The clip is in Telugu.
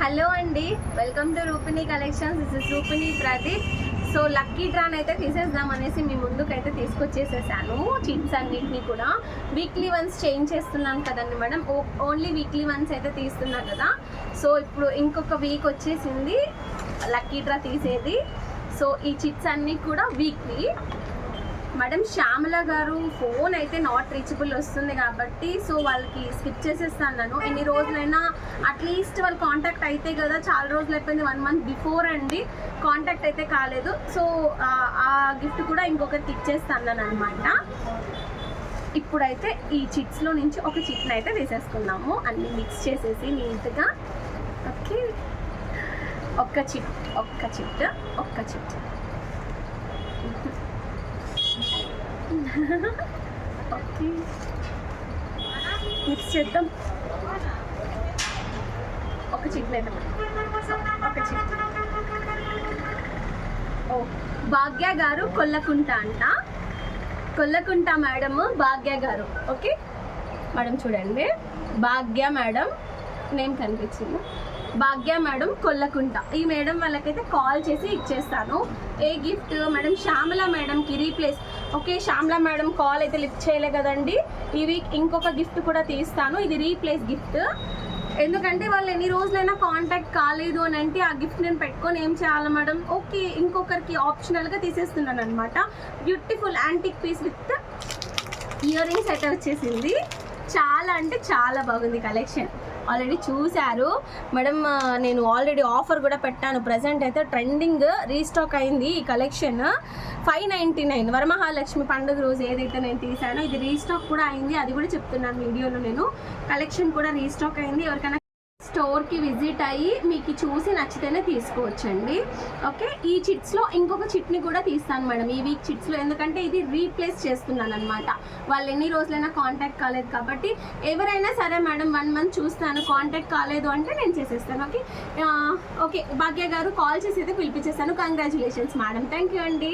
హలో అండి, వెల్కమ్ టు రూపిణి కలెక్షన్స్. దిస్ ఇస్ రూపిణి ప్రదీప్. సో లక్కీ డ్రాన్ అయితే తీసేద్దాం అనేసి మీ ముందుకైతే తీసుకొచ్చేసేసాను. చిట్స్ అన్నింటినీ కూడా వీక్లీ వన్స్ చేంజ్ చేస్తున్నాను కదండి మేడం. ఓన్లీ వీక్లీ వన్స్ అయితే తీస్తున్నా కదా. సో ఇప్పుడు ఇంకొక వీక్ వచ్చేసింది లక్కీ డ్రా తీసేది. సో ఈ చిట్స్ అన్నీ కూడా వీక్లీ. మేడం శ్యామల గారు ఫోన్ అయితే నాట్ రీచబుల్ వస్తుంది కాబట్టి సో వాళ్ళకి స్కిప్ చేసేస్తాను. నేను ఎన్ని రోజులైనా అట్లీస్ట్ వాళ్ళు కాంటాక్ట్ అయితే కదా, చాలా రోజులు అయిపోయింది, 1 month బిఫోర్ అండి, కాంటాక్ట్ అయితే కాలేదు. సో ఆ గిఫ్ట్ కూడా ఇంకొకరికి ఇచ్చేస్తాను అనమాట. ఇప్పుడైతే ఈ చిట్స్లో నుంచి ఒక చిట్ని అయితే వేసేసుకున్నాము, అన్నీ మిక్స్ చేసేసి నీట్గా. ఓకే, ఒక్క చిట్ ఓకే, మిక్స్ చేద్దాం. ఒక చిట్ అయితే ఒక చిట్. ఓ భాగ్య గారు కొల్లకుంట అంట, కొల్లకుంట మేడం భాగ్య గారు. ఓకే మేడం, చూడండి భాగ్య మేడం నేమ్ కనిపించింది, భాగ్య మేడం కొల్లకుంట. ఈ మేడం వాళ్ళకైతే కాల్ చేసి ఇచ్చేస్తాను. ఏ గిఫ్ట్ మేడం? శ్యామల మేడంకి replace. Okay, Shyamala madam call అయితే లిఫ్ట్ చేయలే కదండి. ఈ వీక్ ఇంకొక గిఫ్ట్ కూడా తీస్తాను, ఇది రీప్లేస్ గిఫ్ట్. ఎందుకంటే వాళ్ళు ఎన్ని రోజులైనా కాంటాక్ట్ కాలేదు అని అంటే ఆ గిఫ్ట్ నేను పెట్టుకొని ఏం చేయాలి మేడం? ఓకే, ఇంకొకరికి ఆప్షనల్గా తీసేస్తున్నాను అనమాట. Beautiful antique piece with earrings అయితే వచ్చేసింది. చాలా అంటే చాలా బాగుంది కలెక్షన్. ఆల్రెడీ చూశారు మేడం, నేను ఆల్రెడీ ఆఫర్ కూడా పెట్టాను. ప్రజెంట్ అయితే ట్రెండింగ్ రీస్టాక్ అయింది ఈ కలెక్షన్. 599 వరమహాలక్ష్మి పండుగ రోజు ఏదైతే నేను తీసానో ఇది రీస్టాక్ కూడా అయింది, అది కూడా చెప్తున్నాను వీడియోలో. నేను కలెక్షన్ కూడా రీస్టాక్ అయింది. ఎవరికైనా స్టోర్కి విజిట్ అయ్యి మీకు చూసి నచ్చితేనే తీసుకోవచ్చండి. ఓకే, ఈ చిట్స్లో ఇంకొక చిట్ని కూడా తీస్తాను మేడం ఈ వీక్ చిట్స్లో, ఎందుకంటే ఇది రీప్లేస్ చేస్తున్నాను అనమాట. వాళ్ళు ఎన్ని రోజులైనా కాంటాక్ట్ కాలేదు కాబట్టి ఎవరైనా సరే మేడం 1 month చూస్తాను, కాంటాక్ట్ కాలేదు అంటే నేను చేసేస్తాను. ఓకే ఓకే, భాగ్య గారు కాల్ చేసి అయితే పిలిపించేస్తాను. కంగ్రాచులేషన్స్ మేడం, థ్యాంక్ యూ అండి.